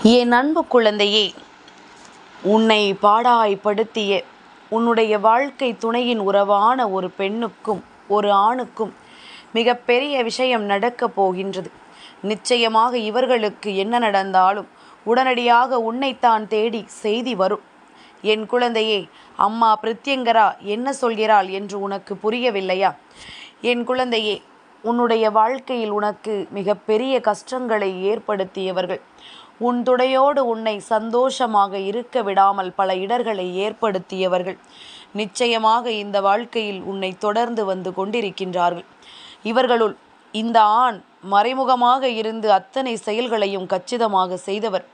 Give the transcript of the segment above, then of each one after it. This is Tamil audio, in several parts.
என் அன்பு குழந்தையே, உன்னை பாடாய்படுத்திய உன்னுடைய வாழ்க்கை துணையின் உறவான ஒரு பெண்ணுக்கும் ஒரு ஆணுக்கும் மிகப்பெரிய விஷயம் நடக்கப் போகின்றது. நிச்சயமாக இவர்களுக்கு என்ன நடந்தாலும் உடனடியாக உன்னைத்தான் தேடி செய்தி வரும். என் குழந்தையே, அம்மா பிரத்யங்கரா என்ன சொல்கிறாள் என்று உனக்கு புரியவில்லையா? என் குழந்தையே, உன்னுடைய வாழ்க்கையில் உனக்கு மிகப்பெரிய கஷ்டங்களை ஏற்படுத்தியவர்கள், உன் துணையோடு உன்னை சந்தோஷமாக இருக்க விடாமல் பல இடர்களை ஏற்படுத்தியவர்கள் நிச்சயமாக இந்த வாழ்க்கையில் உன்னை தொடர்ந்து வந்து கொண்டிருக்கின்றார்கள். இவர்களுள் இந்த ஆண் மறைமுகமாக இருந்து அத்தனை செயல்களையும் கச்சிதமாக செய்தவர்.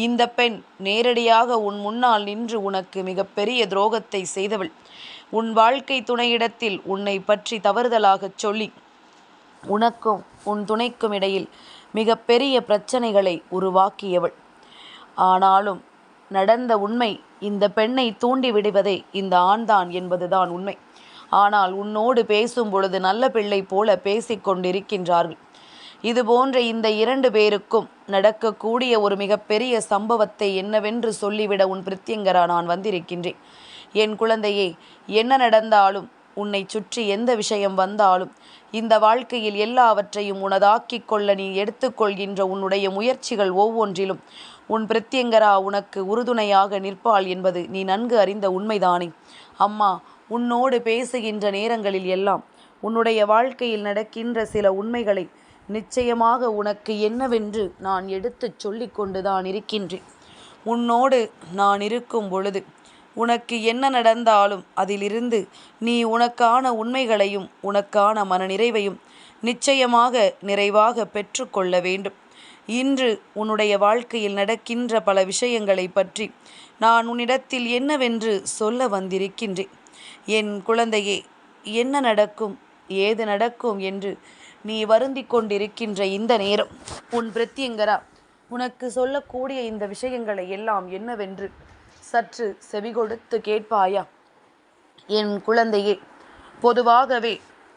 இந்த பெண் நேரடியாக உன் முன்னால் நின்று உனக்கு மிகப்பெரிய துரோகத்தை செய்தவள். உன் வாழ்க்கை துணையிடத்தில் உன்னை பற்றி தவறுதலாகச் சொல்லி உனக்கும் உன் துணைக்கும் இடையில் மிகப்பெரிய பிரச்சனைகளை உருவாக்கியவள். ஆனாலும் நடந்த உண்மை, இந்த பெண்ணை தூண்டி விடுவதே இந்த ஆண்தான் என்பதுதான் உண்மை. ஆனால் உன்னோடு பேசும் பொழுது நல்ல பிள்ளை போல பேசிக்கொண்டிருக்கின்றார்கள். இதுபோன்ற இந்த 2 பேருக்கும் நடக்கக்கூடிய ஒரு மிகப்பெரிய சம்பவத்தை என்னவென்று சொல்லிவிட உன் பிரித்யங்கரா நான் வந்திருக்கின்றேன். என் குழந்தையே, என்ன நடந்தாலும், உன்னை சுற்றி எந்த விஷயம் வந்தாலும், இந்த வாழ்க்கையில் எல்லாவற்றையும் உனதாக்கிக் கொள்ள நீ எடுத்துக்கொள்கின்ற உன்னுடைய முயற்சிகள் ஒவ்வொன்றிலும் உன் பிரித்யங்கரா உனக்கு உறுதுணையாக நிற்பாள் என்பது நீ நன்கு அறிந்த உண்மைதானே? அம்மா உன்னோடு பேசுகின்ற நேரங்களில் எல்லாம் உன்னுடைய வாழ்க்கையில் நடக்கின்ற சில உண்மைகளை நிச்சயமாக உனக்கு என்னவென்று நான் எடுத்துச் சொல்லிக் கொண்டுதான் இருக்கின்றேன். உன்னோடு நான் இருக்கும் பொழுது உனக்கு என்ன நடந்தாலும் அதிலிருந்து நீ உனக்கான உண்மைகளையும் உனக்கான மனநிறைவையும் நிச்சயமாக நிறைவாக பெற்றுக்கொள்ள வேண்டும். இன்று உன்னுடைய வாழ்க்கையில் நடக்கின்ற பல விஷயங்களை பற்றி நான் உன்னிடத்தில் என்னவென்று சொல்ல வந்திருக்கின்றேன். என் குழந்தையே, என்ன நடக்கும், ஏது நடக்கும் என்று நீ வருந்தி கொண்டிருக்கின்ற இந்த நேரம், உன் பிரித்யங்கரா உனக்கு சொல்லக்கூடிய இந்த விஷயங்களை எல்லாம் என்னவென்று சற்று செவிகொடுத்து கேட்பாயா? என் குழந்தையே, பொதுவாகவே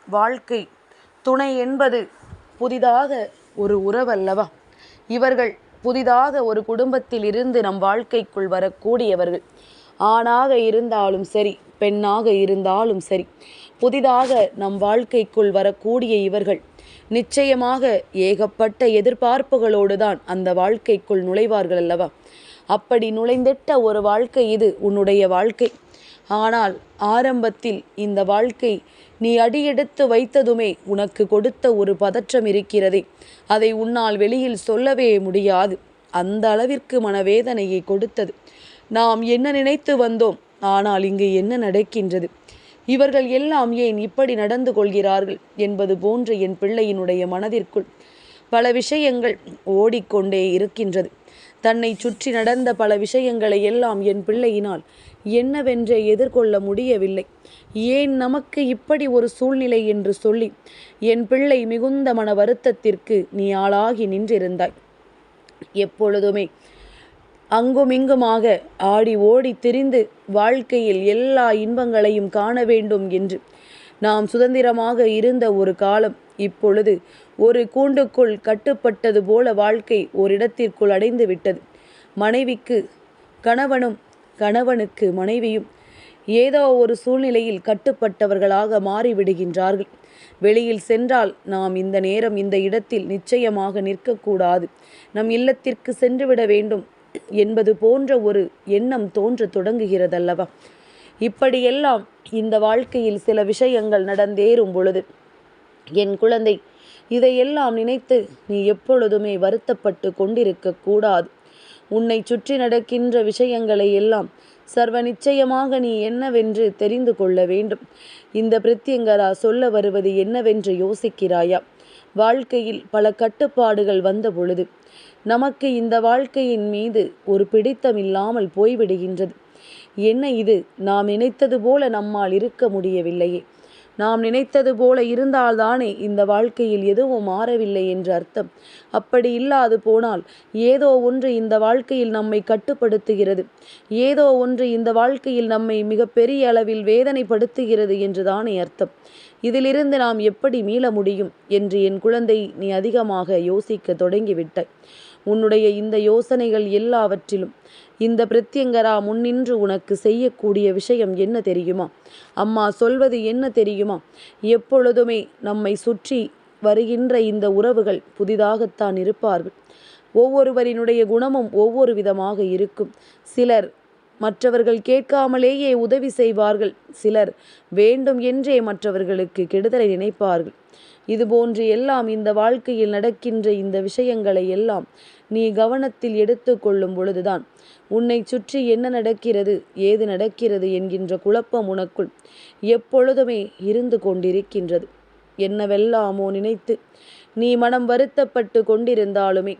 வாழ்க்கை துணை என்பது புதிதாக ஒரு உறவல்லவா? இவர்கள் புதிதாக ஒரு குடும்பத்தில் இருந்து நம் வாழ்க்கைக்குள் வரக்கூடியவர்கள். ஆணாக இருந்தாலும் சரி, பெண்ணாக இருந்தாலும் சரி, புதிதாக நம் வாழ்க்கைக்குள் வரக்கூடிய இவர்கள் நிச்சயமாக ஏகப்பட்ட எதிர்பார்ப்புகளோடு தான் அந்த வாழ்க்கைக்குள் நுழைவார்கள் அல்லவா? அப்படி நுழைந்திட்ட ஒரு வாழ்க்கை இது உன்னுடைய வாழ்க்கை. ஆனால் ஆரம்பத்தில் இந்த வாழ்க்கை நீ அடியெடுத்து வைத்ததுமே உனக்கு கொடுத்த ஒரு பதற்றம் இருக்கிறதே, அதை உன்னால் வெளியில் சொல்லவே முடியாது. அந்த அளவிற்கு மனவேதனையை கொடுத்தது. நாம் என்ன நினைத்து வந்தோம், ஆனால் இங்கு என்ன நடக்கின்றது, இவர்கள் எல்லாம் ஏன் இப்படி நடந்து கொள்கிறார்கள் என்பது போன்ற என் பிள்ளையினுடைய மனதிற்குள் பல விஷயங்கள் ஓடிக்கொண்டே இருக்கின்றது. தன்னை சுற்றி நடந்த பல விஷயங்களை எல்லாம் என் பிள்ளையினால் என்னவென்றே எதிர்கொள்ள முடியவில்லை. ஏன் நமக்கு இப்படி ஒரு சூழ்நிலை என்று சொல்லி என் பிள்ளை மிகுந்த மன வருத்தத்திற்கு நீ ஆளாகி நின்றிருந்தாய். எப்பொழுதுமே அங்குமிங்குமாக ஆடி ஓடி திரிந்து வாழ்க்கையில் எல்லா இன்பங்களையும் காண வேண்டும் என்று நாம் சுதந்திரமாக இருந்த ஒரு காலம் இப்பொழுது ஒரு கூண்டுக்குள் கட்டுப்பட்டது போல வாழ்க்கை ஓரிடத்திற்குள் அடைந்து விட்டது. மனைவிக்கு கணவனும் கணவனுக்கு மனைவியும் ஏதோ ஒரு சூழ்நிலையில் கட்டுப்பட்டவர்களாக மாறிவிடுகின்றார்கள். வெளியில் சென்றால் நாம் இந்த நேரம் இந்த இடத்தில் நிச்சயமாக நிற்கக்கூடாது, நம் இல்லத்திற்கு சென்றுவிட வேண்டும் என்பது போன்ற ஒரு எண்ணம் தோன்ற தொடங்குகிறதல்லவா? இப்படியெல்லாம் இந்த வாழ்க்கையில் சில விஷயங்கள் நடந்தேறும் பொழுது என் குழந்தை, இதையெல்லாம் நினைத்து நீ எப்பொழுதுமே வருத்தப்பட்டு கொண்டிருக்க கூடாது. உன்னை சுற்றி நடக்கின்ற விஷயங்களை எல்லாம் சர்வ நிச்சயமாக நீ என்னவென்று தெரிந்து கொள்ள வேண்டும். இந்த பிரித்யங்கரா சொல்ல வருவது என்னவென்று யோசிக்கிறாயா? வாழ்க்கையில் பல கட்டுப்பாடுகள் வந்த பொழுது நமக்கு இந்த வாழ்க்கையின் மீது ஒரு பிடித்தம் இல்லாமல் போய்விடுகின்றது. என்ன இது, நாம் நினைத்தது போல நம்மால் இருக்க முடியவில்லையே, நாம் நினைத்தது போல இருந்தால்தானே இந்த வாழ்க்கையில் எதுவும் மாறவில்லை என்று அர்த்தம். அப்படி இல்லாது போனால் ஏதோ ஒன்று இந்த வாழ்க்கையில் நம்மை கட்டுப்படுத்துகிறது, ஏதோ ஒன்று இந்த வாழ்க்கையில் நம்மை மிகப்பெரிய அளவில் வேதனைப்படுத்துகிறது என்றுதானே அர்த்தம். இதிலிருந்து நாம் எப்படி மீள முடியும் என்று என் குழந்தை நீ அதிகமாக யோசிக்க தொடங்கிவிட்டாய். உன்னுடைய இந்த யோசனைகள் எல்லாவற்றிலும் இந்த பிரத்யங்கரா முன்னின்று உனக்கு செய்யக்கூடிய விஷயம் என்ன தெரியுமா? அம்மா சொல்வது என்ன தெரியுமா? எப்பொழுதுமே நம்மை சுற்றி வருகின்ற இந்த உறவுகள் புதிதாகத்தான் இருப்பார்கள். ஒவ்வொருவரினுடைய குணமும் ஒவ்வொரு விதமாக இருக்கும். சிலர் மற்றவர்கள் கேட்காமலேயே உதவி செய்வார்கள். சிலர் வேண்டும் என்றே மற்றவர்களுக்கு கெடுதலை நினைப்பார்கள். இதுபோன்று எல்லாம் இந்த வாழ்க்கையில் நடக்கின்ற இந்த விஷயங்களை எல்லாம் நீ கவனத்தில் எடுத்து கொள்ளும் பொழுதுதான் உன்னை சுற்றி என்ன நடக்கிறது, ஏது நடக்கிறது என்கின்ற குழப்பம் உனக்குள் எப்பொழுதுமே இருந்து கொண்டிருக்கின்றது. என்னவெல்லாமோ நினைத்து நீ மனம் வருத்தப்பட்டு கொண்டிருந்தாலுமே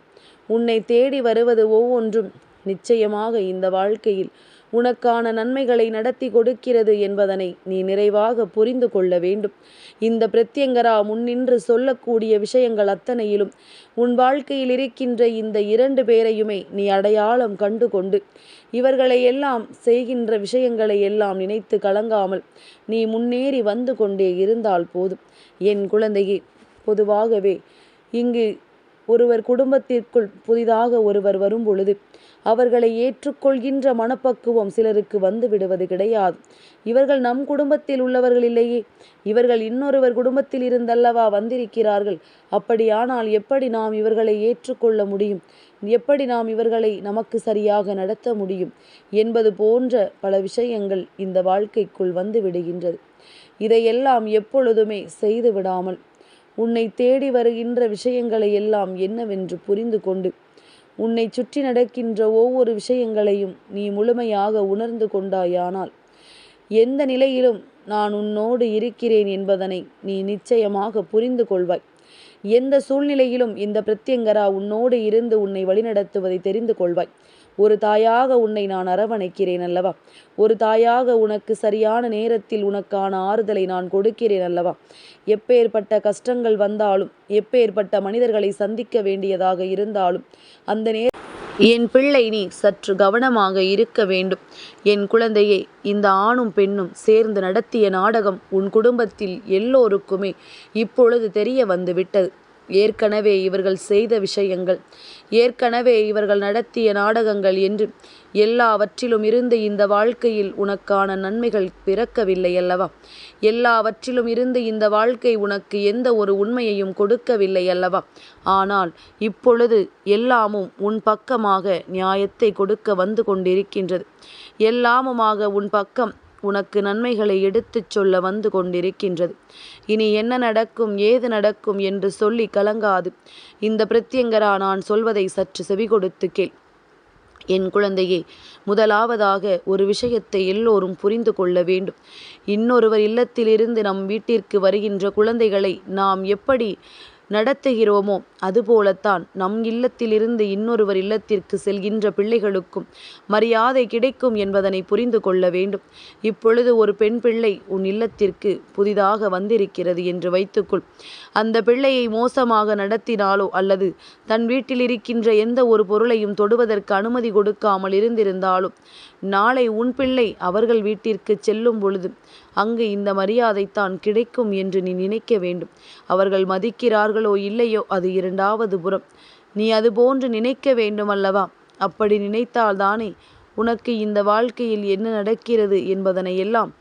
உன்னை தேடி வருவது ஒவ்வொன்றும் நிச்சயமாக இந்த வாழ்க்கையில் உனக்கான நன்மைகளை நடத்தி கொடுக்கிறது என்பதனை நீ நிறைவாக புரிந்து கொள்ள வேண்டும். இந்த பிரத்யங்கரா முன்னின்று சொல்லக்கூடிய விஷயங்கள் அத்தனையிலும் உன் வாழ்க்கையில் இருக்கின்ற இந்த 2 பேரையுமே நீ அடையாளம் கண்டு கொண்டு இவர்களை எல்லாம் செய்கின்ற விஷயங்களை எல்லாம் நினைத்து கலங்காமல் நீ முன்னேறி வந்து கொண்டே இருந்தால் போதும். என் குழந்தையே, பொதுவாகவே இங்கு ஒருவர் குடும்பத்திற்குள் புதிதாக ஒருவர் வரும் பொழுது அவர்களை ஏற்றுக்கொள்கின்ற மனப்பக்குவம் சிலருக்கு வந்து விடுவது கிடையாது. இவர்கள் நம் குடும்பத்தில் உள்ளவர்கள் இல்லையே, இவர்கள் இன்னொருவர் குடும்பத்தில் இருந்தல்லவா வந்திருக்கிறார்கள், அப்படியானால் எப்படி நாம் இவர்களை ஏற்றுக்கொள்ள முடியும், எப்படி நாம் இவர்களை நமக்கு சரியாக நடத்த முடியும் என்பது போன்ற பல விஷயங்கள் இந்த வாழ்க்கைக்குள் வந்து விடுகின்றது. இதையெல்லாம் எப்பொழுதுமே செய்து விடாமல் உன்னை தேடி வருகின்ற விஷயங்களை எல்லாம் என்னவென்று புரிந்து கொண்டு உன்னை சுற்றி நடக்கின்ற ஒவ்வொரு விஷயங்களையும் நீ முழுமையாக உணர்ந்து கொண்டாயானால் எந்த நிலையிலும் நான் உன்னோடு இருக்கிறேன் என்பதனை நீ நிச்சயமாக புரிந்து கொள்வாய். எந்த சூழ்நிலையிலும் இந்த பிரத்யங்கரா உன்னோடு இருந்து உன்னை வழிநடத்துவதை தெரிந்து கொள்வாய். ஒரு தாயாக உன்னை நான் அரவணைக்கிறேன் அல்லவா? ஒரு தாயாக உனக்கு சரியான நேரத்தில் உனக்கான ஆறுதலை நான் கொடுக்கிறேன் அல்லவா? எப்பேற்பட்ட கஷ்டங்கள் வந்தாலும், எப்பேற்பட்ட மனிதர்களை சந்திக்க வேண்டியதாக இருந்தாலும் அந்த என் பிள்ளை நீ சற்று கவனமாக இருக்க வேண்டும். என் குழந்தையே, இந்த ஆணும் பெண்ணும் சேர்ந்து நடத்திய நாடகம் உன் குடும்பத்தில் எல்லோருக்குமே இப்பொழுது தெரிய வந்து விட்டது. ஏற்கனவே இவர்கள் செய்த விஷயங்கள், ஏற்கனவே இவர்கள் நடத்திய நாடகங்கள் என்று எல்லாவற்றிலும் இருந்து இந்த வாழ்க்கையில் உனக்கான நன்மைகள் பிறக்கவில்லை அல்லவா? எல்லாவற்றிலும் இருந்து இந்த வாழ்க்கை உனக்கு எந்த ஒரு உண்மையையும் கொடுக்கவில்லை அல்லவா? ஆனால் இப்பொழுது எல்லாமும் உன் பக்கமாக நியாயத்தை கொடுக்க வந்து கொண்டிருக்கின்றது. எல்லாமுமாக உன் பக்கம் உனக்கு நன்மைகளை எடுத்துச் சொல்ல வந்து கொண்டிருக்கின்றது. இனி என்ன நடக்கும், ஏது நடக்கும் என்று சொல்லி கலங்காது. இந்த பிரத்யங்கரா நான் சொல்வதை சற்று செவி கொடுத்து கேள். என் குழந்தையே, முதலாவதாக ஒரு விஷயத்தை எல்லோரும் புரிந்து கொள்ள வேண்டும். இன்னொருவர் இல்லத்திலிருந்து நம் வீட்டிற்கு வருகின்ற குழந்தைகளை நாம் எப்படி நடத்துகிறோமோ அதுபோலத்தான் நம் இல்லத்திலிருந்து இன்னொருவர் இல்லத்திற்கு செல்கின்ற பிள்ளைகளுக்கும் மரியாதை கிடைக்கும் என்பதனை புரிந்து கொள்ள வேண்டும். இப்பொழுது ஒரு பெண் பிள்ளை உன் இல்லத்திற்கு புதிதாக வந்திருக்கிறது என்று வைத்துக்கொள். அந்த பிள்ளையை மோசமாக நடத்தினாலோ அல்லது தன் வீட்டில் இருக்கின்ற எந்த ஒரு பொருளையும் தொடுவதற்கு அனுமதி கொடுக்காமல் இருந்திருந்தாலும் நாளை உன் பிள்ளை அவர்கள் வீட்டிற்கு செல்லும் பொழுது அங்கு இந்த மரியாதைத்தான் கிடைக்கும் என்று நீ நினைக்க வேண்டும். அவர்கள் மதிக்கிறார்களோ இல்லையோ அது இரண்டாவது புறம். நீ அதுபோன்று நினைக்க வேண்டும் அல்லவா? அப்படி நினைத்தால்தானே உனக்கு இந்த வாழ்க்கையில் என்ன நடக்கிறது என்பதனை எல்லாம்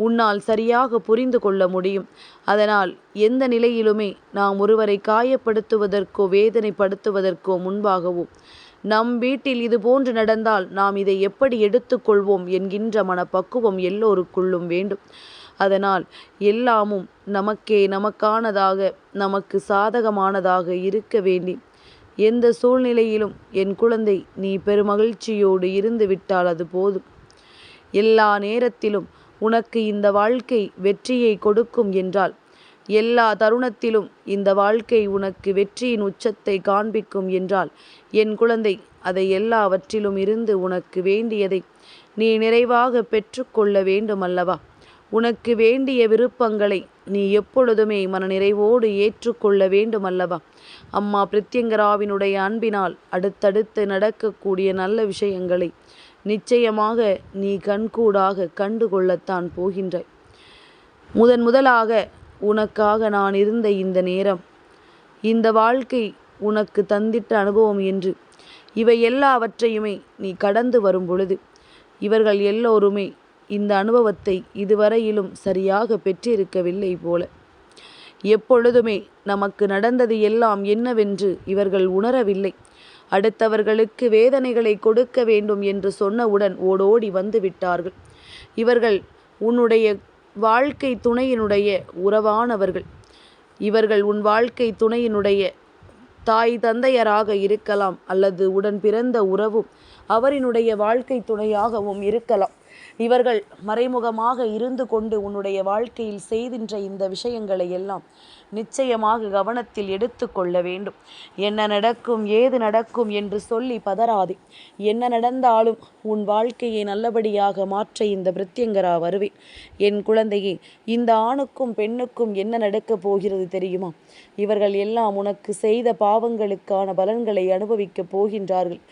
உன்னால் சரியாக புரிந்து கொள்ள முடியும். அதனால் எந்த நிலையிலுமே நாம் ஒருவரை காயப்படுத்துவதற்கோ வேதனைப்படுத்துவதற்கோ முன்பாகவோ நம் வீட்டில் இது போன்று நடந்தால் நாம் இதை எப்படி எடுத்துக்கொள்வோம் என்கின்ற மனப்பக்குவம் எல்லோருக்குள்ளும் வேண்டும். அதனால் எல்லாமும் நமக்கானதாக, நமக்கு சாதகமானதாக இருக்க வேண்டி எந்த சூழ்நிலையிலும் என் குழந்தை நீ பெருமகிழ்ச்சியோடு இருந்து விட்டால் அது போதும். எல்லா நேரத்திலும் உனக்கு இந்த வாழ்க்கை வெற்றியை கொடுக்கும் என்றால், எல்லா தருணத்திலும் இந்த வாழ்க்கை உனக்கு வெற்றியின் உச்சத்தை காண்பிக்கும் என்றால், என் குழந்தை அதை எல்லாவற்றிலும் இருந்து உனக்கு வேண்டியதை நீ நிறைவாக பெற்றுக்கொள்ள வேண்டும் அல்லவா? உனக்கு வேண்டிய விருப்பங்களை நீ எப்பொழுதுமே மனநிறைவோடு ஏற்றுக்கொள்ள வேண்டும் அல்லவா? அம்மா பிரத்யங்கராவினுடைய அன்பினால் அடுத்தடுத்து நடக்கக்கூடிய நல்ல விஷயங்களை நிச்சயமாக நீ கண்கூடாக கண்டு கொள்ளத்தான் போகின்றாய். முதலாக உனக்காக நான் இருந்த இந்த நேரம், இந்த வாழ்க்கை உனக்கு தந்திட்ட அனுபவம் என்று இவை எல்லாவற்றையுமே நீ கடந்து வரும் பொழுது இவர்கள் எல்லோருமே இந்த அனுபவத்தை இதுவரையிலும் சரியாக பெற்றிருக்கவில்லை போல. எப்பொழுதுமே நமக்கு நடந்தது எல்லாம் என்னவென்று இவர்கள் உணரவில்லை. அடுத்தவர்களுக்கு வேதனைகளை கொடுக்க வேண்டும் என்று சொன்னவுடன் ஓடோடி வந்து விட்டார்கள். இவர்கள் உன்னுடைய வாழ்க்கை துணையினுடைய உறவானவர்கள். இவர்கள் உன் வாழ்க்கை துணையினுடைய தாய் தந்தையராக இருக்கலாம், அல்லது உடன் பிறந்த உறவும் அவரினுடைய வாழ்க்கை துணையாகவும் இருக்கலாம். இவர்கள் மறைமுகமாக இருந்து கொண்டு உன்னுடைய வாழ்க்கையில் செய்கின்ற இந்த விஷயங்களை எல்லாம் நிச்சயமாக கவனத்தில் எடுத்து கொள்ள வேண்டும். என்ன நடக்கும் ஏது நடக்கும் என்று சொல்லி பதறாதே. என்ன நடந்தாலும் உன் வாழ்க்கையை நல்லபடியாக மாற்ற இந்த பிரத்யங்கரா வருவேன். என் குழந்தையே, இந்த ஆணுக்கும் பெண்ணுக்கும் என்ன நடக்கப் போகிறது தெரியுமா? இவர்கள் எல்லாம் உனக்கு செய்த பாவங்களுக்கான பலன்களை அனுபவிக்கப் போகின்றார்கள்.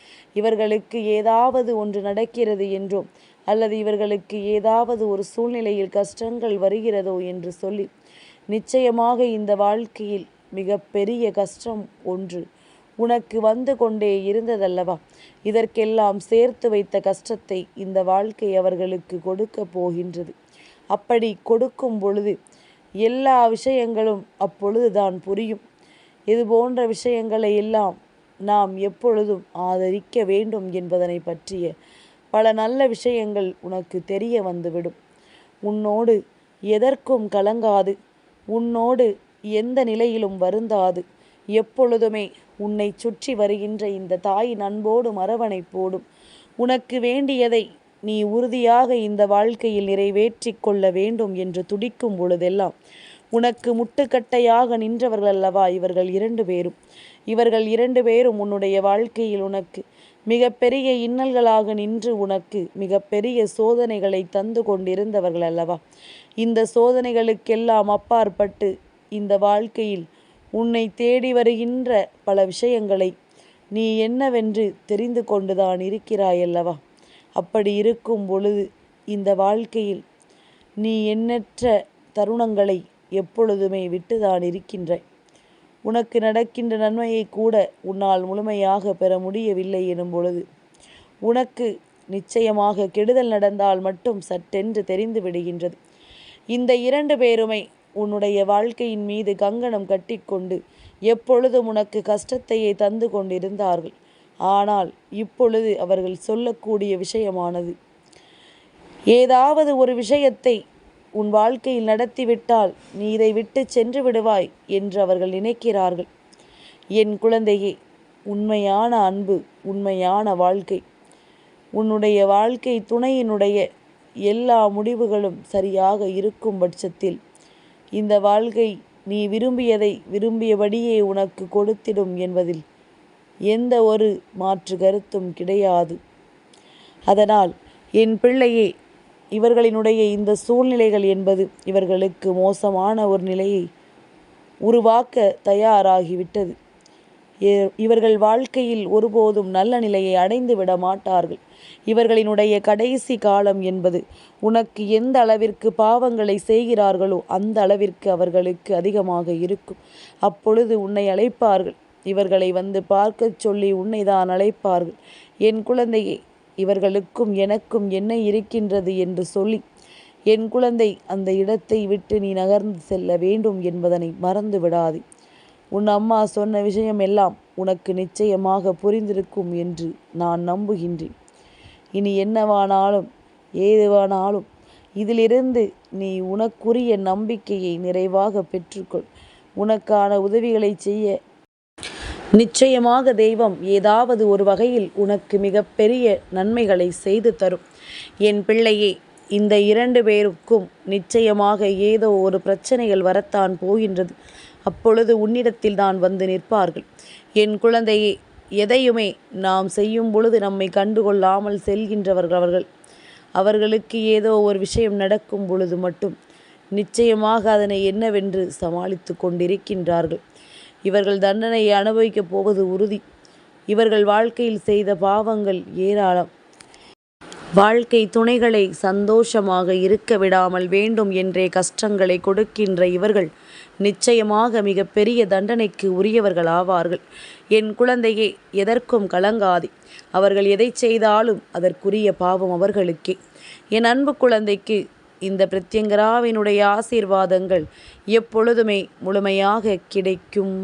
இவர்களுக்கு ஏதாவது ஒன்று நடக்கிறது என்றோ அல்லது இவர்களுக்கு ஏதாவது ஒரு சூழ்நிலையில் கஷ்டங்கள் வருகிறதோ என்று சொல்லி நிச்சயமாக இந்த வாழ்க்கையில் மிக பெரிய கஷ்டம் ஒன்று உனக்கு வந்து கொண்டே இருந்ததல்லவா? இதற்கெல்லாம் சேர்த்து வைத்த கஷ்டத்தை இந்த வாழ்க்கை அவர்களுக்கு கொடுக்க போகின்றது. அப்படி கொடுக்கும் பொழுது எல்லா விஷயங்களும் அப்பொழுதுதான் புரியும். இது போன்ற விஷயங்களை எல்லாம் நாம் எப்பொழுதும் ஆதரிக்க வேண்டும் என்பதனை பற்றிய பல நல்ல விஷயங்கள் உனக்கு தெரிய வந்துவிடும். உன்னோடு எதற்கும் கலங்காது, உன்னோடு எந்த நிலையிலும் வருந்தாது, எப்பொழுதுமே உன்னை சுற்றி வருகின்ற இந்த தாயின் அன்போடு அரவணைப்போடும் உனக்கு வேண்டியதை நீ உறுதியாக இந்த வாழ்க்கையில் நிறைவேற்றி கொள்ள வேண்டும் என்று துடிக்கும் பொழுதெல்லாம் உனக்கு முட்டுக்கட்டையாக நின்றவர்கள் அல்லவா இவர்கள் 2 பேரும். இவர்கள் 2 பேரும் உன்னுடைய வாழ்க்கையில் உனக்கு மிகப்பெரிய இன்னல்களாக நின்று உனக்கு மிகப்பெரிய சோதனைகளை தந்து கொண்டிருந்தவர்கள் அல்லவா? இந்த சோதனைகளுக்கெல்லாம் அப்பாற்பட்டு இந்த வாழ்க்கையில் உன்னை தேடி வருகின்ற பல விஷயங்களை நீ என்னவென்று தெரிந்து கொண்டுதான் இருக்கிறாயல்லவா? அப்படி இருக்கும் பொழுது இந்த வாழ்க்கையில் நீ எண்ணற்ற தருணங்களை எப்பொழுதுமே விட்டுதான் இருக்கின்றாய். உனக்கு நடக்கின்ற நன்மையை கூட உன்னால் முழுமையாக பெற முடியவில்லை எனும் பொழுது உனக்கு நிச்சயமாக கெடுதல் நடந்தால் மட்டும் சட்டென்று தெரிந்து விடுகின்றது. இந்த 2 பேருமே உன்னுடைய வாழ்க்கையின் மீது கங்கணம் கட்டிக்கொண்டு எப்பொழுதும் உனக்கு கஷ்டத்தையே தந்து கொண்டிருந்தார்கள். ஆனால் இப்பொழுது அவர்கள் சொல்லக்கூடிய விஷயமானது, ஏதாவது ஒரு விஷயத்தை உன் வாழ்க்கையில் நடத்திவிட்டால் நீ இதை விட்டு சென்று விடுவாய் என்று அவர்கள் நினைக்கிறார்கள். என் குழந்தையே, உண்மையான அன்பு, உண்மையான வாழ்க்கை, உன்னுடைய வாழ்க்கை துணையினுடைய எல்லா முடிவுகளும் சரியாக இருக்கும் பட்சத்தில் இந்த வாழ்க்கை நீ விரும்பியதை விரும்பியபடியே உனக்கு கொடுத்திடும் என்பதில் எந்த ஒரு மாற்று கருத்தும் கிடையாது. அதனால் என் பிள்ளையே, இவர்களினுடைய இந்த சூழ்நிலைகள் என்பது இவர்களுக்கு மோசமான ஒரு நிலையை உருவாக்க தயாராகிவிட்டது. இவர்கள் வாழ்க்கையில் ஒருபோதும் நல்ல நிலையை அடைந்து விட மாட்டார்கள். இவர்களினுடைய கடைசி காலம் என்பது உனக்கு எந்த அளவிற்கு பாவங்களை செய்கிறார்களோ அந்த அளவிற்கு அவர்களுக்கு அதிகமாக இருக்கும். அப்பொழுது உன்னை அழைப்பார்கள். இவர்களை வந்து பார்க்க சொல்லி உன்னை தான் அழைப்பார்கள். என் குழந்தையே, இவர்களுக்கும் எனக்கும் என்ன இருக்கின்றது என்று சொல்லி என் குழந்தை அந்த இடத்தை விட்டு நீ நகர்ந்து செல்ல வேண்டும் என்பதனை மறந்து விடாது. உன் அம்மா சொன்ன விஷயம் எல்லாம் உனக்கு நிச்சயமாக புரிந்திருக்கும் என்று நான் நம்புகின்றேன். இனி என்னவானாலும் ஏதுவானாலும் இதிலிருந்து நீ உனக்குரிய நம்பிக்கையை நிறைவாக பெற்றுக்கொள். உனக்கான உதவிகளை செய்ய நிச்சயமாக தெய்வம் ஏதாவது ஒரு வகையில் உனக்கு மிகப்பெரிய நன்மைகளை செய்து தரும். என் பிள்ளையே, இந்த 2 பேருக்கும் நிச்சயமாக ஏதோ ஒரு பிரச்சனைகள் வரத்தான் போகின்றது. அப்பொழுது உன்னிடத்தில் தான் வந்து நிற்பார்கள். என் குழந்தையே, எதையுமே நாம் செய்யும் பொழுது நம்மை கண்டுகொள்ளாமல் செல்கின்றவர்கள் அவர்களுக்கு ஏதோ ஒரு விஷயம் நடக்கும் பொழுது மட்டும் நிச்சயமாக அதனை என்னவென்று சமாளித்து கொண்டிருக்கின்றார்கள். இவர்கள் தண்டனையை அனுபவிக்கப் போவது உறுதி. இவர்கள் வாழ்க்கையில் செய்த பாவங்கள் ஏராளம். வாழ்க்கை துணைகளை சந்தோஷமாக இருக்க விடாமல் வேண்டும் என்றே கஷ்டங்களை கொடுக்கின்ற இவர்கள் நிச்சயமாக மிகப்பெரிய தண்டனைக்கு உரியவர்கள் ஆவார்கள். என் குழந்தையே, எதற்கும் கலங்காதே. அவர்கள் எதை செய்தாலும் அதற்குரிய பாவம் அவர்களுக்கே. என் அன்பு குழந்தைக்கு இந்த பிரத்யங்கராவினுடைய ஆசீர்வாதங்கள் எப்பொழுதுமே முழுமையாக கிடைக்கும்.